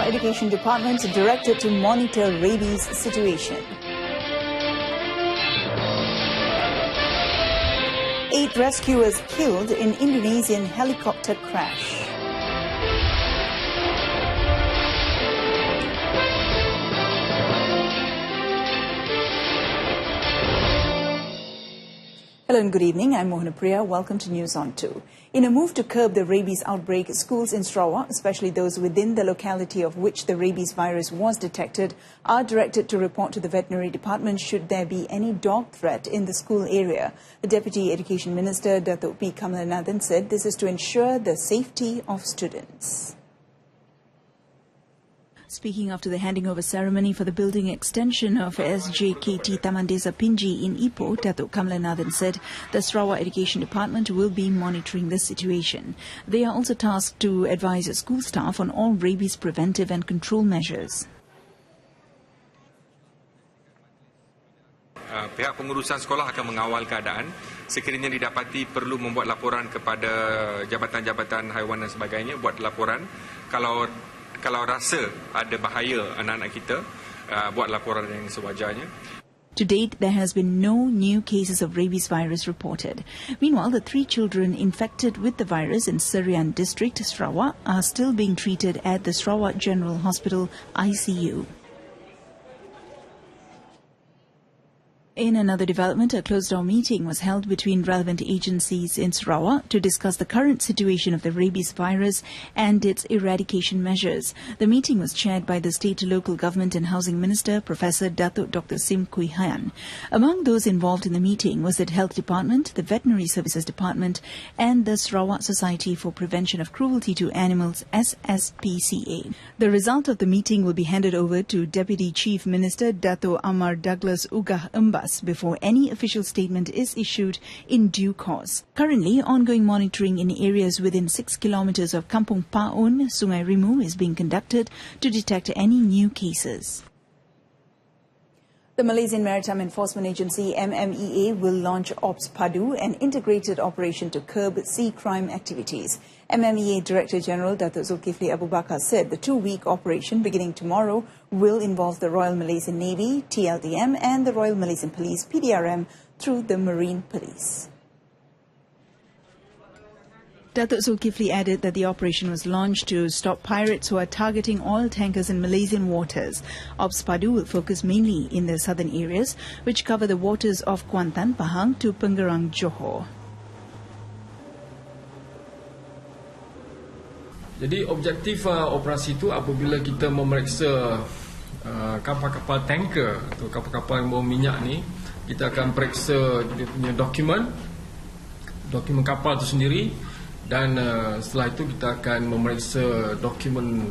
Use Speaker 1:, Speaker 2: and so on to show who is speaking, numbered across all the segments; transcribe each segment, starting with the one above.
Speaker 1: Sarawak Education Department directed to monitor rabies situation. 8 rescuers killed in Indonesian helicopter crash. Hello and good evening. I'm MOHANA PRIYAA. Welcome to News on 2. In a move to curb the rabies outbreak, schools in Sarawak, especially those within the locality of which the rabies virus was detected, are directed to report to the veterinary department should there be any dog threat in the school area. The Deputy Education Minister, Datuk P. Kamalanatham, said this is to ensure the safety of students. Speaking after the handing over ceremony for the building extension of SJKT Taman Desa Pinji in Ipoh, Datuk Kamalanatham said the Sarawak Education Department will be monitoring the situation. They are also tasked to advise school staff on all rabies preventive and control measures.
Speaker 2: Pihak pengurusan sekolah akan mengawal keadaan. Sekiranya didapati perlu membuat laporan kepada jabatan-jabatan haiwan dan sebagainya, buat laporan. Kalau rasa ada bahaya anak-anak kita, buat laporan yang sewajarnya.
Speaker 1: To date, there has been no new cases of rabies virus reported. Meanwhile, the 3 children infected with the virus in Serian District, Sarawak, are still being treated at the Sarawak General Hospital ICU. In another development, a closed-door meeting was held between relevant agencies in Sarawak to discuss the current situation of the rabies virus and its eradication measures. The meeting was chaired by the State Local Government and Housing Minister, Professor Datuk Dr. Sim Kui Hian. Among those involved in the meeting was the Health Department, the Veterinary Services Department and the Sarawak Society for Prevention of Cruelty to Animals, SSPCA. The result of the meeting will be handed over to Deputy Chief Minister Datuk Amar Douglas Ugah Mbas before any official statement is issued in due course. Currently, ongoing monitoring in areas within 6 kilometers of Kampung Paun, Sungai Rimu, is being conducted to detect any new cases. The Malaysian Maritime Enforcement Agency MMEA will launch Ops Padu, an integrated operation to curb sea crime activities. MMEA Director General Datuk Zulkifli Abu Bakar said the 2-week operation beginning tomorrow will involve the Royal Malaysian Navy, TLDM and the Royal Malaysian Police, PDRM, through the Marine Police. Datuk Zulkifli added that the operation was launched to stop pirates who are targeting oil tankers in Malaysian waters. Ops Padu will focus mainly in the southern areas, which cover the waters of Kuantan, Pahang to Pengerang, Johor.
Speaker 3: Jadi objektif operasi itu apabila kita memeriksa kapal-kapal tanker atau kapal-kapal yang bawa minyak ni, kita akan periksa dia punya dokumen kapal itu sendiri. Dan setelah itu kita akan memeriksa dokumen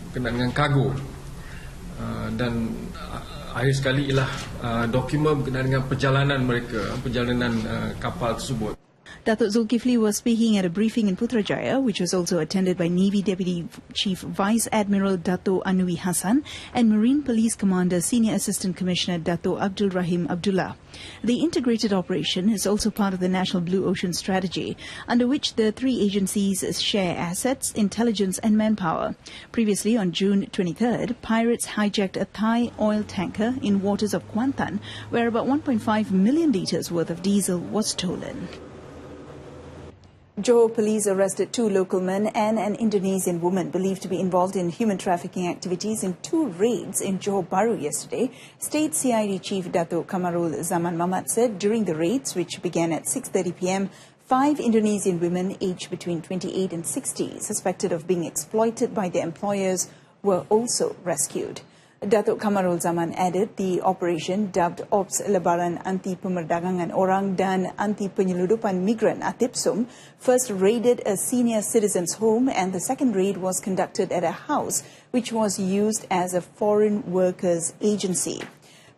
Speaker 3: berkenaan dengan kargo. Dan akhir sekali ialah dokumen berkenaan dengan perjalanan mereka, perjalanan kapal tersebut.
Speaker 1: Datuk Zulkifli was speaking at a briefing in Putrajaya, which was also attended by Navy Deputy Chief Vice Admiral Dato Anwi Hassan and Marine Police Commander Senior Assistant Commissioner Dato Abdul Rahim Abdullah. The integrated operation is also part of the National Blue Ocean Strategy, under which the 3 agencies share assets, intelligence and manpower. Previously, on June 23rd, pirates hijacked a Thai oil tanker in waters of Kuantan, where about 1.5 million litres worth of diesel was stolen. Johor police arrested 2 local men and an Indonesian woman believed to be involved in human trafficking activities in 2 raids in Johor Bahru yesterday. State CID Chief Datuk Kamarul Zaman Mamat said during the raids, which began at 6:30 p.m, 5 Indonesian women aged between 28 and 60, suspected of being exploited by their employers, were also rescued. Datuk Kamarul Zaman added the operation, dubbed Ops Lebaran Anti Pemerdagangan Orang dan Anti Penyeludupan Migran ATIPSUM, first raided a senior citizen's home and the second raid was conducted at a house which was used as a foreign workers agency.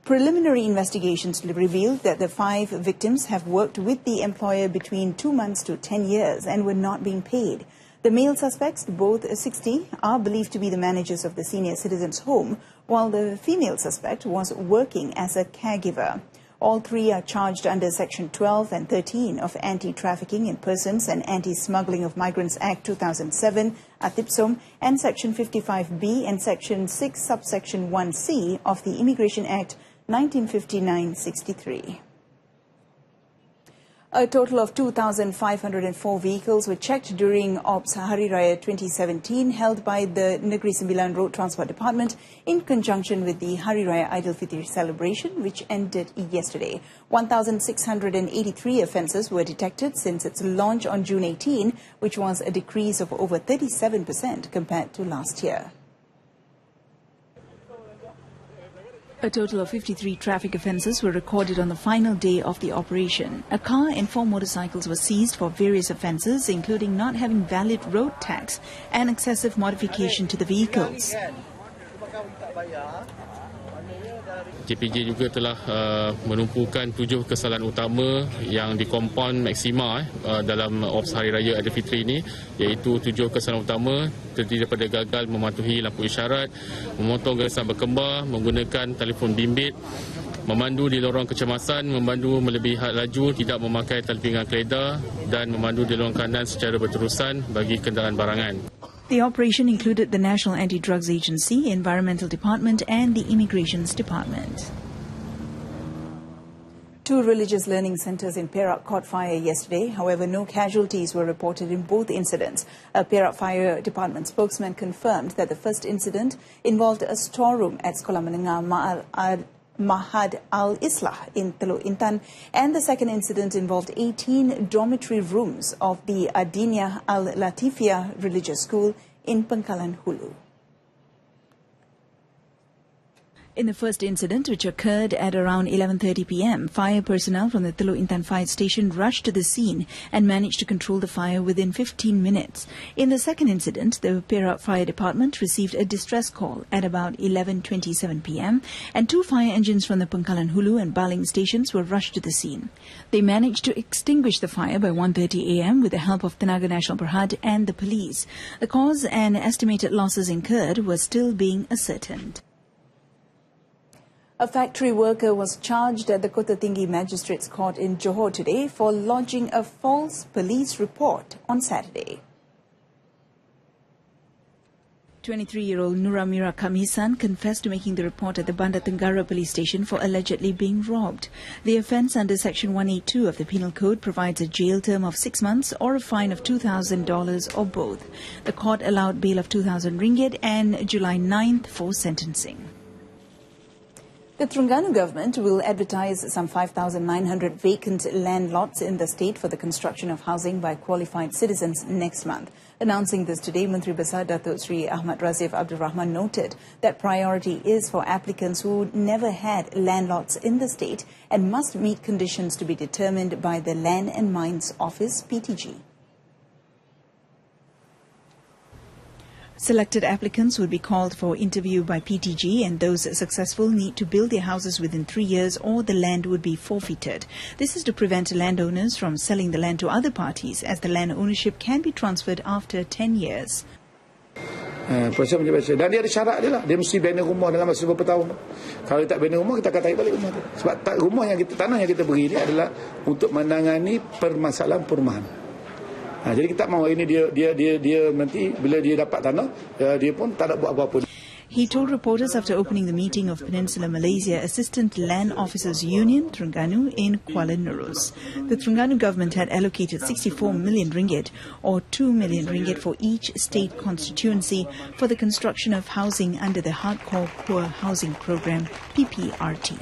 Speaker 1: Preliminary investigations revealed that the 5 victims have worked with the employer between 2 months to 10 years and were not being paid. The male suspects, both 60, are believed to be the managers of the senior citizen's home, while the female suspect was working as a caregiver. All three are charged under Section 12 and 13 of Anti-Trafficking in Persons and Anti-Smuggling of Migrants Act 2007, ATIPSOM, and Section 55B and Section 6, subsection 1C of the Immigration Act 1959-63. A total of 2,504 vehicles were checked during Ops Hari Raya 2017 held by the Negeri Sembilan Road Transport Department in conjunction with the Hari Raya Aidilfitri celebration, which ended yesterday. 1,683 offences were detected since its launch on June 18, which was a decrease of over 37% compared to last year. A total of 53 traffic offences were recorded on the final day of the operation. A car and 4 motorcycles were seized for various offences, including not having valid road tax and excessive modification to the vehicles.
Speaker 4: JPJ juga telah menumpukan 7 kesalahan utama yang dikompon maksima dalam Ops Hari Raya Aidilfitri ini, iaitu 7 kesalahan utama terdiri daripada gagal mematuhi lampu isyarat, memotong garisan berkembar, menggunakan telefon bimbit, memandu di lorong kecemasan, memandu melebihi had laju, tidak memakai tali pinggang keledar dan memandu di lorong kanan secara berterusan bagi kenderaan barangan.
Speaker 1: The operation included the National Anti-Drugs Agency, Environmental Department and the Immigrations Department. 2 religious learning centres in Perak caught fire yesterday. However, no casualties were reported in both incidents. A Perak Fire Department spokesman confirmed that the first incident involved a storeroom at Sekolah Menengah Mahad Al-Islah in Teluk Intan, and the second incident involved 18 dormitory rooms of the Adiniyah Al-Latifiyah Religious School in Pangkalan Hulu. In the first incident, which occurred at around 11:30 p.m, fire personnel from the Teluk Intan Fire Station rushed to the scene and managed to control the fire within 15 minutes. In the second incident, the Perak Fire Department received a distress call at about 11:27 p.m, and 2 fire engines from the Pangkalan Hulu and Baling stations were rushed to the scene. They managed to extinguish the fire by 1:30 a.m. with the help of Tenaga Nasional Berhad and the police. The cause and estimated losses incurred were still being ascertained. A factory worker was charged at the Kota Tinggi Magistrates Court in Johor today for lodging a false police report on Saturday. 23-year-old Nuramira Kamisan confessed to making the report at the Bandar Tenggara police station for allegedly being robbed. The offence under Section 182 of the Penal Code provides a jail term of 6 months or a fine of $2,000 or both. The court allowed bail of RM2,000 and July 9th for sentencing. The Terengganu government will advertise some 5,900 vacant land lots in the state for the construction of housing by qualified citizens next month. Announcing this today, Menteri Besar Datuk Sri Ahmad Razif Abdul Rahman noted that priority is for applicants who never had land lots in the state and must meet conditions to be determined by the Land and Mines Office, PTG. Selected applicants will be called for interview by PTG, and those successful need to build their houses within 3 years or the land would be forfeited. This is to prevent landowners from selling the land to other parties, as the land ownership can be transferred after 10 years.
Speaker 5: Proses macam-macam. Dan dia ada syarat dia lah. Dia mesti bina rumah dalam masa beberapa tahun. Kalau tak bina rumah, kita akan tarik balik rumah tu. Sebab tanah yang kita beri ni adalah untuk menangani permasalahan perumahan. Jadi kita mahu ini dia nanti bila dia dapat tanah, dia pun tak nak buat apa-apa.
Speaker 1: He told reporters after opening the meeting of Peninsular Malaysia Assistant Land Officers Union, Terengganu, in Kuala Nerus. The Terengganu government had allocated 64 million ringgit or 2 million ringgit for each state constituency for the construction of housing under the Hardcore Poor Housing Program, PPRT.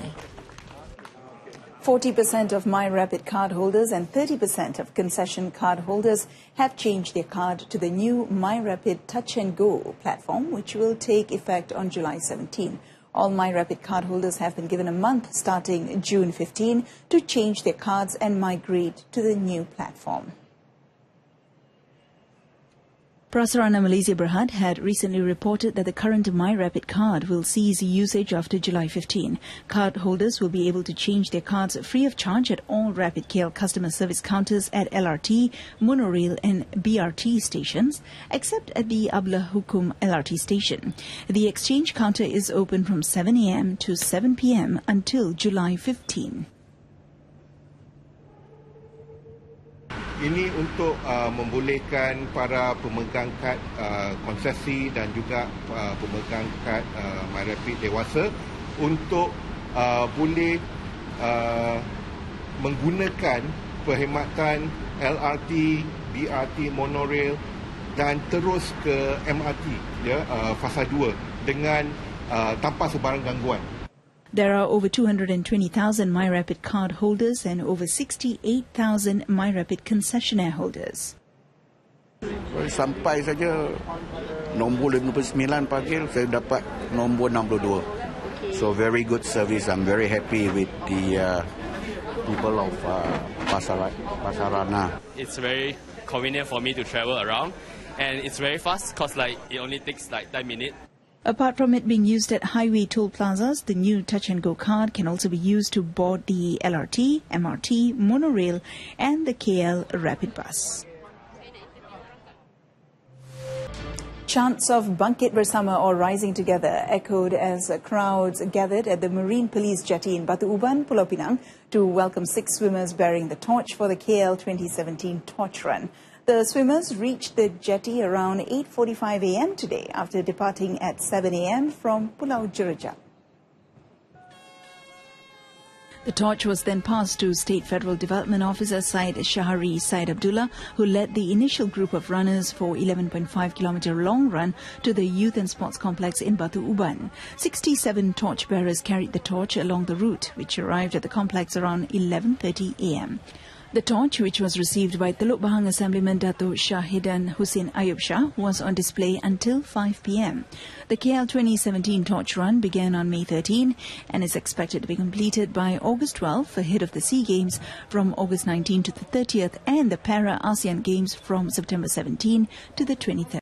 Speaker 1: 40% of MyRapid card holders and 30% of concession card holders have changed their card to the new MyRapid Touch and Go platform, which will take effect on July 17. All MyRapid card holders have been given a month starting June 15 to change their cards and migrate to the new platform. Prasarana Malaysia Berhad had recently reported that the current MyRapid card will cease usage after July 15. Card holders will be able to change their cards free of charge at all Rapid KL customer service counters at LRT, monorail and BRT stations, except at the Abdullah Hukum LRT station. The exchange counter is open from 7 a.m. to 7 p.m. until July 15.
Speaker 6: Ini untuk membolehkan para pemegang kad konsesi dan juga pemegang kad MyRapid dewasa untuk boleh menggunakan perkhidmatan LRT, BRT, monorail dan terus ke MRT fasa 2 dengan tanpa sebarang gangguan.
Speaker 1: There are over 220,000 MyRapid card holders and over 68,000 MyRapid concessionaire holders.
Speaker 7: Sampai saja nombor 59 panggil, saya dapat nombor 62. So very good service. I'm very happy with the people of Pasarana.
Speaker 8: It's very convenient for me to travel around, and it's very fast because it only takes 10 minutes.
Speaker 1: Apart from it being used at highway toll plazas, the new Touch and Go card can also be used to board the LRT, MRT, monorail and the KL Rapid Bus. Chants of Bangkit Bersama or Rising Together echoed as crowds gathered at the Marine Police Jetty in Batu Uban, Pulau Pinang to welcome 6 swimmers bearing the torch for the KL 2017 Torch Run. The swimmers reached the jetty around 8:45 a.m. today after departing at 7 a.m. from Pulau Jerajak. The torch was then passed to State Federal Development Officer Syed Shahari Syed Abdullah, who led the initial group of runners for 11.5-kilometer long run to the Youth and Sports Complex in Batu Uban. 67 torch bearers carried the torch along the route, which arrived at the complex around 11:30 a.m. The torch, which was received by Teluk Bahang Assemblyman Dato' Syahidan Hussein Ayub Shah, was on display until 5 p.m. The KL 2017 Torch Run began on May 13 and is expected to be completed by August 12 ahead of the SEA Games from August 19 to the 30th and the Para-ASEAN Games from September 17 to the 23rd.